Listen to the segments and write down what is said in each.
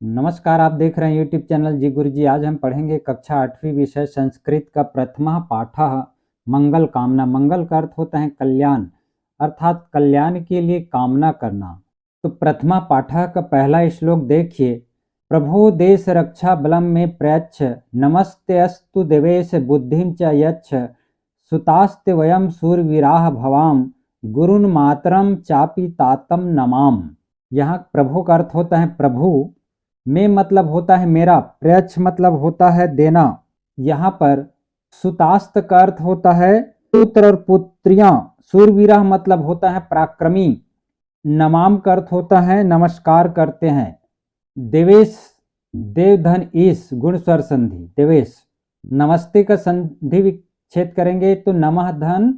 नमस्कार, आप देख रहे हैं यूट्यूब चैनल जी गुरुजी। आज हम पढ़ेंगे कक्षा 8वीं विषय संस्कृत का प्रथमा पाठः मंगल कामना। मंगल का अर्थ होता है कल्याण, अर्थात कल्याण के लिए कामना करना। तो प्रथमा पाठः का पहला श्लोक देखिए। प्रभो देश रक्षा बलम में प्रयच्छ, नमस्ते अस्तु देवेश बुद्धिम च यच्छ, सुतास्ते वयम सूरवीराः भवाम, गुरुन मातरम चापि तातम नमाम। यहाँ प्रभु का अर्थ होता है प्रभु, में मतलब होता है मेरा, प्रयच्छ मतलब होता है देना। यहाँ पर सुतास्त का अर्थ होता है पुत्र और पुत्रियां, सूरवीरा मतलब होता है पराक्रमी, नमाम का अर्थ होता है नमस्कार करते हैं। देवेश देवधन ईश गुण स्वर संधि देवेश। नमस्ते का संधि विच्छेद करेंगे तो नमः धन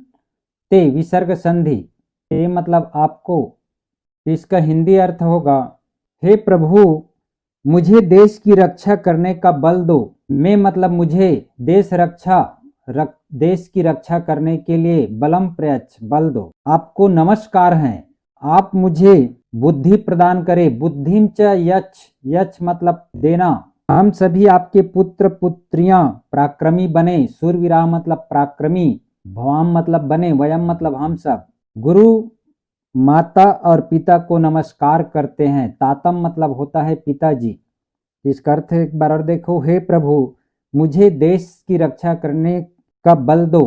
ते विसर्ग संधि, ते मतलब आपको। इसका हिंदी अर्थ होगा हे प्रभु मुझे देश की रक्षा करने का बल दो। मैं मतलब मुझे देश की रक्षा करने के लिए बलम प्रयच्छ बल दो। आपको नमस्कार है, आप मुझे बुद्धि प्रदान करें। बुद्धिम च यच्छ, यच्छ मतलब देना। हम सभी आपके पुत्र पुत्रियां पराक्रमी बने। सूरवीरा मतलब पराक्रमी, भवाम मतलब बने, वयम मतलब हम सब। गुरु माता और पिता को नमस्कार करते हैं। तातम मतलब होता है पिताजी। इसका अर्थ एक बार और देखो। हे प्रभु मुझे देश की रक्षा करने का बल दो।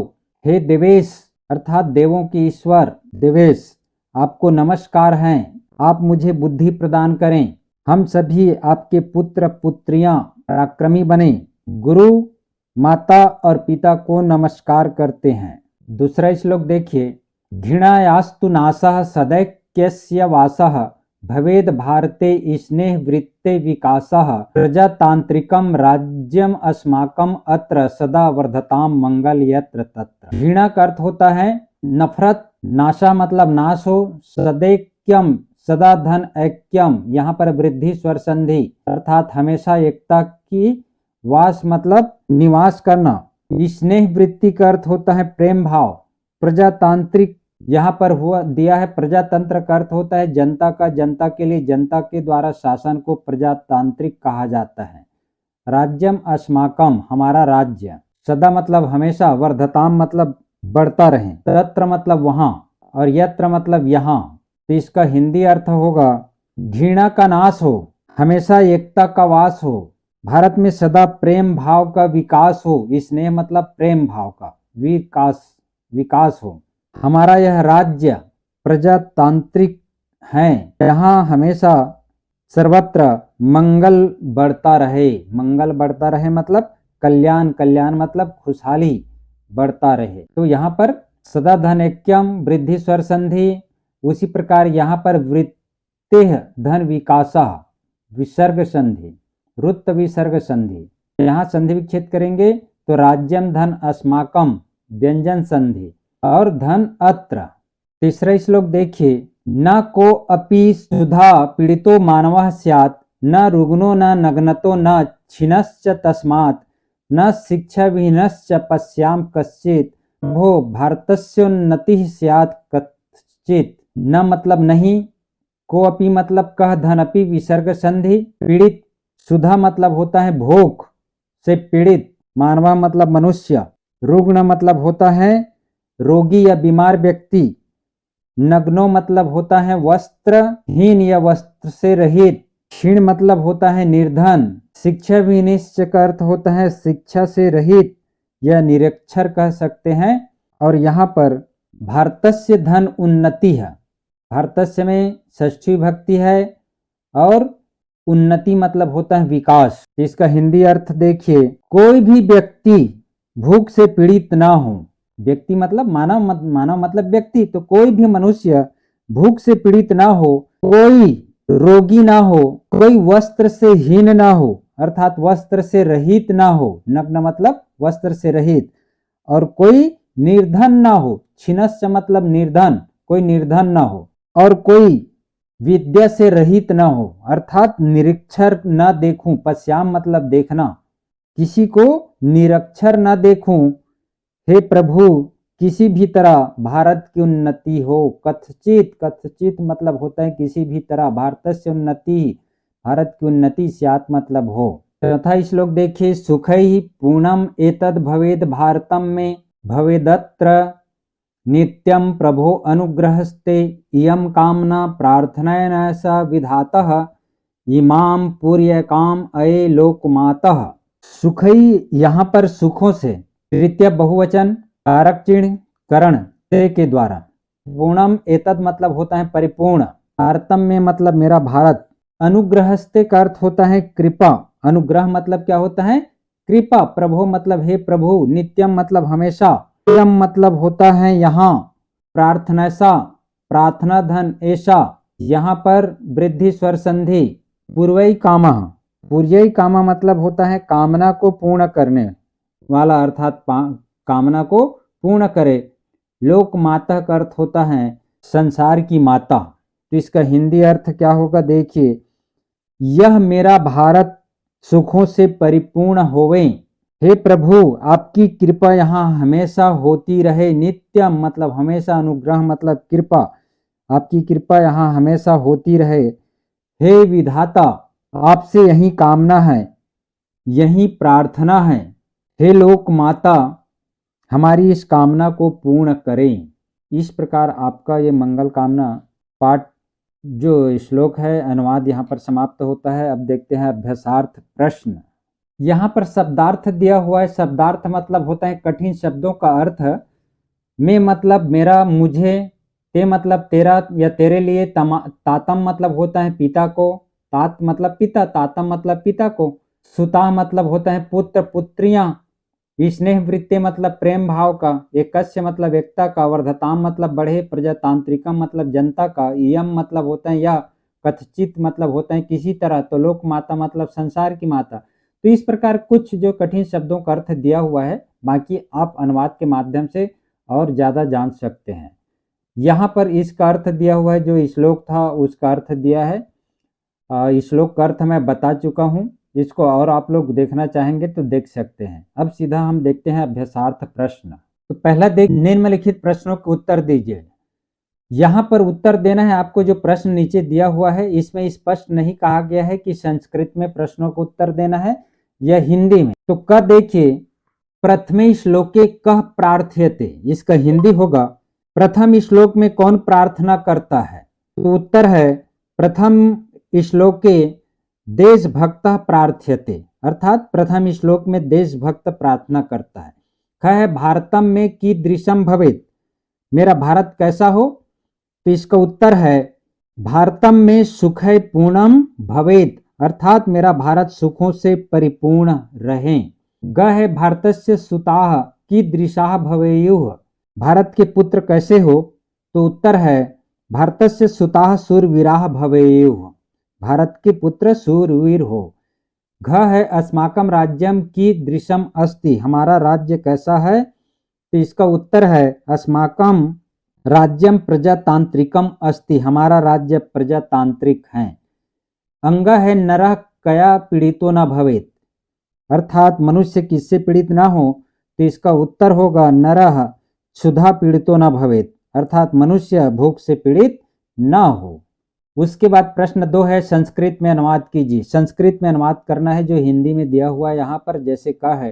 हे देवेश अर्थात देवों के ईश्वर देवेश, आपको नमस्कार हैं, आप मुझे बुद्धि प्रदान करें। हम सभी आपके पुत्र पुत्रियां पराक्रमी बने। गुरु माता और पिता को नमस्कार करते हैं। दूसरा श्लोक देखिए। घृणायास्तु नाशः सदैक्यस्य वासः, भवेद भारते स्नेह वृत्ते विकासः, प्रजातांत्रिकम राज्यम अस्माकम अत्र सदा वर्धताम मंगल यत्र तत्र। घृणा का अर्थ होता है नफरत, नाशा मतलब नाश हो, सदैक्यम सदा धन ऐक्यम, यहाँ पर वृद्धि स्वर संधि अर्थात हमेशा एकता की, वास मतलब निवास करना। स्नेह वृत्ति का अर्थ होता है प्रेम भाव। प्रजातांत्रिक यहाँ पर हुआ दिया है। प्रजातंत्र का अर्थ होता है जनता का, जनता के लिए, जनता के द्वारा शासन को प्रजातांत्रिक कहा जाता है। राज्यम अस्माकम हमारा राज्य, सदा मतलब हमेशा, वर्धताम मतलब बढ़ता रहे, तत्र मतलब वहां, और यत्र मतलब यहाँ। तो इसका हिंदी अर्थ होगा घृणा का नाश हो, हमेशा एकता का वास हो, भारत में सदा प्रेम भाव का विकास हो। स्नेह मतलब प्रेम भाव का विकास हो। हमारा यह राज्य प्रजातांत्रिक है, यहाँ हमेशा सर्वत्र मंगल बढ़ता रहे। मंगल बढ़ता रहे मतलब कल्याण, कल्याण मतलब खुशहाली बढ़ता रहे। तो यहाँ पर सदा धनैक्यम वृद्धि स्वर संधि, उसी प्रकार यहाँ पर वृत्तेः धन विकासः विसर्ग संधि, रुत्त विसर्ग संधि। यहाँ संधि विच्छेद करेंगे तो राज्यम धन अस्माकम व्यंजन संधि और धन अत्र। तीसरा श्लोक देखिए। न को अपि सुधा पीड़ितो मानवः स्यात्, न रुग्णो न नग्नतो न क्षीणश्च तस्मात्, न शिक्षा विहीनश्च पश्याम कश्चित्, भो भारतस्योन्नतिः स्यात् कश्चित्। न मतलब नहीं, को अपि मतलब कह, धन अपि विसर्ग संधि, पीड़ित सुधा मतलब होता है भूख से पीड़ित, मानवा मतलब मनुष्य, रुग्ण मतलब होता है रोगी या बीमार व्यक्ति, नग्नो मतलब होता है वस्त्रहीन या वस्त्र से रहित, क्षीण मतलब होता है निर्धन, शिक्षा विहीनश्च का अर्थ होता है शिक्षा से रहित या निरक्षर कह सकते हैं। और यहाँ पर भारतस्य धन उन्नति है, भारतस्य में षष्ठी विभक्ति है, और उन्नति मतलब होता है विकास। इसका हिंदी अर्थ देखिए। कोई भी व्यक्ति भूख से पीड़ित ना हो, व्यक्ति मतलब मानव मतलब व्यक्ति, तो कोई भी मनुष्य भूख से पीड़ित ना हो, कोई रोगी ना हो, कोई वस्त्र से हीन ना हो अर्थात वस्त्र से रहित ना हो, नग्न मतलब वस्त्र से रहित, और कोई निर्धन ना हो, क्षीणश्च मतलब निर्धन, कोई निर्धन ना हो, और कोई विद्या से रहित ना हो अर्थात निरक्षर न देखूं। पश्याम मतलब देखना, किसी को निरक्षर न देखूं। हे प्रभु किसी भी तरह भारत की उन्नति हो। कथचित, कथचित मतलब होता है किसी भी तरह, भारत से उन्नति, भारत की उन्नति स्यात् मतलब हो। चौथा श्लोक देखिए, सुखैः पूर्णम एतद् भवेद भारतम में भवेदत्र नित्यं प्रभो अनुग्रहस्ते इयं कामना प्रार्थनया स विधातः इमाम पूर्यकाम अये लोकमातः। सुखई यहाँ पर सुखों से, तृतीय बहुवचन कारक चिन्ह करण से के द्वारा। पूर्णम एतद मतलब होता है परिपूर्ण, भारतम में मतलब मेरा भारत, अनुग्रहस्ते का अर्थ होता है कृपा, अनुग्रह मतलब क्या होता है कृपा, प्रभु मतलब हे प्रभु, नित्यम मतलब हमेशा, यम मतलब होता है यहाँ, प्रार्थना सा प्रार्थना धन ऐसा, यहाँ पर वृद्धि स्वर संधि, पूर्वई कामा, पूर्वई कामा मतलब होता है कामना को पूर्ण करने वाला, अर्थात कामना को पूर्ण करे। लोक माता का अर्थ होता है संसार की माता। तो इसका हिंदी अर्थ क्या होगा देखिए, यह मेरा भारत सुखों से परिपूर्ण होवे, हे प्रभु आपकी कृपा यहाँ हमेशा होती रहे, नित्यम मतलब हमेशा, अनुग्रह मतलब कृपा, आपकी कृपा यहाँ हमेशा होती रहे। हे विधाता आपसे यही कामना है, यही प्रार्थना है, हे लोक माता हमारी इस कामना को पूर्ण करें। इस प्रकार आपका ये मंगल कामना पाठ जो श्लोक है अनुवाद यहाँ पर समाप्त होता है। अब देखते हैं अभ्यासार्थ प्रश्न। यहाँ पर शब्दार्थ दिया हुआ है। शब्दार्थ मतलब होता है कठिन शब्दों का अर्थ। मैं मतलब मेरा, मुझे, ते मतलब तेरा या तेरे लिए, तातम मतलब होता है पिता को, तात मतलब पिता, तातम मतलब पिता को, सुता मतलब होता है पुत्र पुत्रियां, स्नेह वृत्ति मतलब प्रेम भाव का, एकस्य मतलब एकता का, वर्धताम मतलब बढ़े, प्रजातांत्रिकम मतलब जनता का, इयम मतलब होता है या, कथचित मतलब होता है किसी तरह, तो लोक माता मतलब संसार की माता। तो इस प्रकार कुछ जो कठिन शब्दों का अर्थ दिया हुआ है, बाकी आप अनुवाद के माध्यम से और ज्यादा जान सकते हैं। यहाँ पर इसका अर्थ दिया हुआ है, जो श्लोक था उसका अर्थ दिया है। श्लोक का अर्थ मैं बता चुका हूँ, इसको और आप लोग देखना चाहेंगे तो देख सकते हैं। अब सीधा हम देखते हैं अभ्यासार्थ प्रश्न। तो पहला देख, निम्नलिखित प्रश्नों के उत्तर दीजिए। यहाँ पर उत्तर देना है आपको। जो प्रश्न नीचे दिया हुआ है इसमें स्पष्ट नहीं कहा गया है कि संस्कृत में प्रश्नों को उत्तर देना है या हिंदी में। तो क देखिए, प्रथमे श्लोके कह प्रार्थ्यते, इसका हिंदी होगा प्रथम श्लोक में कौन प्रार्थना करता है। तो उत्तर है प्रथम श्लोके देशभक्त प्रार्थ्यते, अर्थात प्रथम श्लोक में देशभक्त प्रार्थना करता है। ख है भारतम में कीदृशम भवेत्, मेरा भारत कैसा हो। तो इसका उत्तर है भारतम में सुखै पूर्णम भवेत्, अर्थात मेरा भारत सुखों से परिपूर्ण रहे। ग है भारतस्य सुताः कीदृशाः भवेयुः, भारत के पुत्र कैसे हो। तो उत्तर है भारतस्य सुताः शूरवीराः भवेयुः, भारत के पुत्र शूरवीर हो। घ है अस्माकं राज्यम कीदृशम अस्ति, हमारा राज्य कैसा है। तो इसका उत्तर है अस्माकं राज्यम प्रजातांत्रिकम अस्ति, हमारा राज्य प्रजातांत्रिक है। अंग है नरः कया पीड़ितो न भवेत्, अर्थात मनुष्य किससे पीड़ित ना हो। तो इसका उत्तर होगा नरः क्षुधा पीड़ितो न भवेत्, अर्थात मनुष्य भूख से पीड़ित ना हो। उसके बाद प्रश्न 2 है संस्कृत में अनुवाद कीजिए। संस्कृत में अनुवाद करना है जो हिंदी में दिया हुआ है यहाँ पर। जैसे कहा है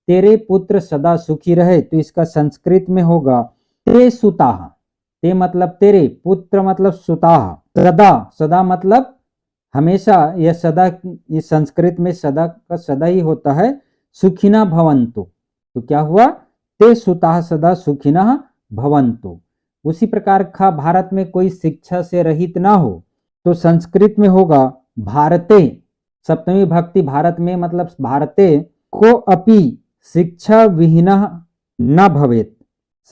तेरे पुत्र सदा सुखी रहे, तो इसका संस्कृत में होगा ते सुताः, ते मतलब तेरे, पुत्र मतलब सुताः, सदा, सदा मतलब हमेशा, यह सदा, इस संस्कृत में सदा का सदा ही होता है। सुखिना भवन्तु, तो क्या हुआ ते सुताः सदा सुखिनः भवन्तु। उसी प्रकार ख भारत में कोई शिक्षा से रहित ना हो, तो संस्कृत में होगा भारते, सप्तमी भक्ति भारत में मतलब भारते, को अपि शिक्षा विहीनः न भवेत्,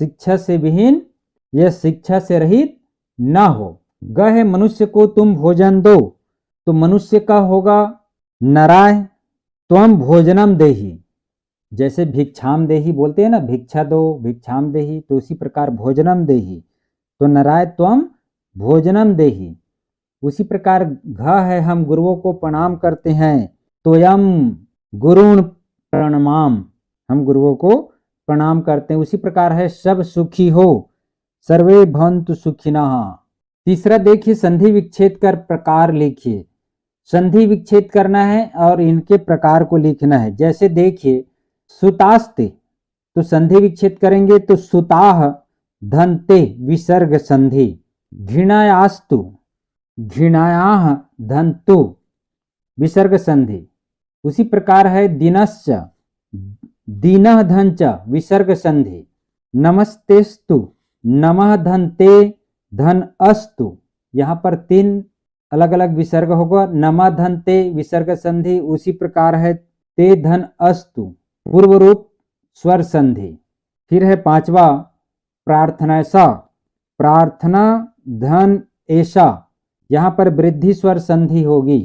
शिक्षा से विहीन यह शिक्षा से रहित ना हो। ग है मनुष्य को तुम भोजन दो, तो मनुष्य का होगा नराय त्वम भोजनम देहि, जैसे भिक्षाम देहि बोलते हैं ना, भिक्षा दो भिक्षाम देहि, तो उसी प्रकार भोजनम देहि, तो नराय त्वम भोजनम देहि। उसी प्रकार घ है हम गुरुओं को प्रणाम करते हैं, तो यम गुरुण प्रणमाम, हम गुरुओं को प्रणाम करते हैं। उसी प्रकार है सब सुखी हो, सर्वे भवन्तु सुखिनः। तीसरा देखिए संधि विच्छेद कर प्रकार लिखिए। संधि विच्छेद करना है और इनके प्रकार को लिखना है। जैसे देखिए सुतास्ते, तो संधि विच्छेद करेंगे तो सुताह धनते विसर्ग संधि। घृणायास्तु, घृणायाह धनतु विसर्ग संधि। उसी प्रकार है दिनश्च, दीनः धन च विसर्ग संधि। नमस्तेस्तु, नमः धनते धन अस्तु, यहाँ पर 3 अलग अलग विसर्ग होगा। नमः धनते विसर्ग संधि। उसी प्रकार है ते धन अस्तु पूर्व रूप स्वर संधि। फिर है 5वां प्रार्थना सा, प्रार्थना धन ऐसा, यहाँ पर वृद्धि स्वर संधि होगी।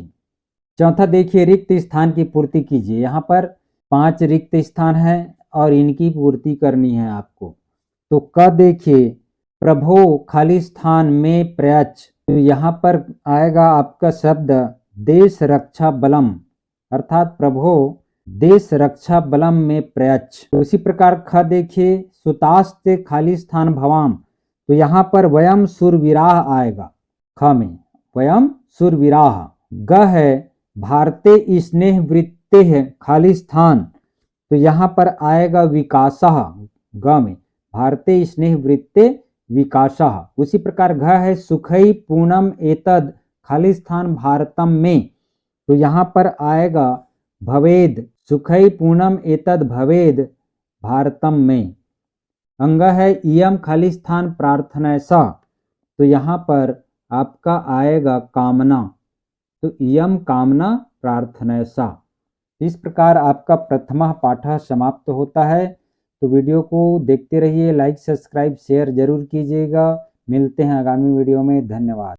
चौथा देखिए रिक्त स्थान की पूर्ति कीजिए। यहाँ पर 5 रिक्त स्थान है और इनकी पूर्ति करनी है आपको। तो क देखिए प्रभो खाली स्थान में प्रयच्छ, तो यहाँ पर आएगा आपका शब्द देश रक्षा बलम, अर्थात प्रभो देश रक्षा बलम में प्रयच्छ। तो उसी प्रकार ख देखिए सुतास्ते खाली स्थान भवाम, तो यहाँ पर वयम सुरविराह आएगा। ख में वयम सुरविराह। ग है भारते स्नेह वृत्ते है खाली स्थान, तो यहाँ पर आएगा विकासः। ग में भारते स्नेह वृत्ते विकासः। उसी प्रकार घ है सुखई पूर्णम एतद खाली स्थान भारतम में, तो यहाँ पर आएगा भवेद, सुखई पूर्णम एतद भवेद भारतम में। अंग है इयम खाली स्थान प्रार्थना सा, तो यहाँ पर आपका आएगा कामना, तो इयम कामना प्रार्थना सा। इस प्रकार आपका प्रथमा पाठः समाप्त होता है। तो वीडियो को देखते रहिए, लाइक सब्सक्राइब शेयर जरूर कीजिएगा। मिलते हैं आगामी वीडियो में, धन्यवाद।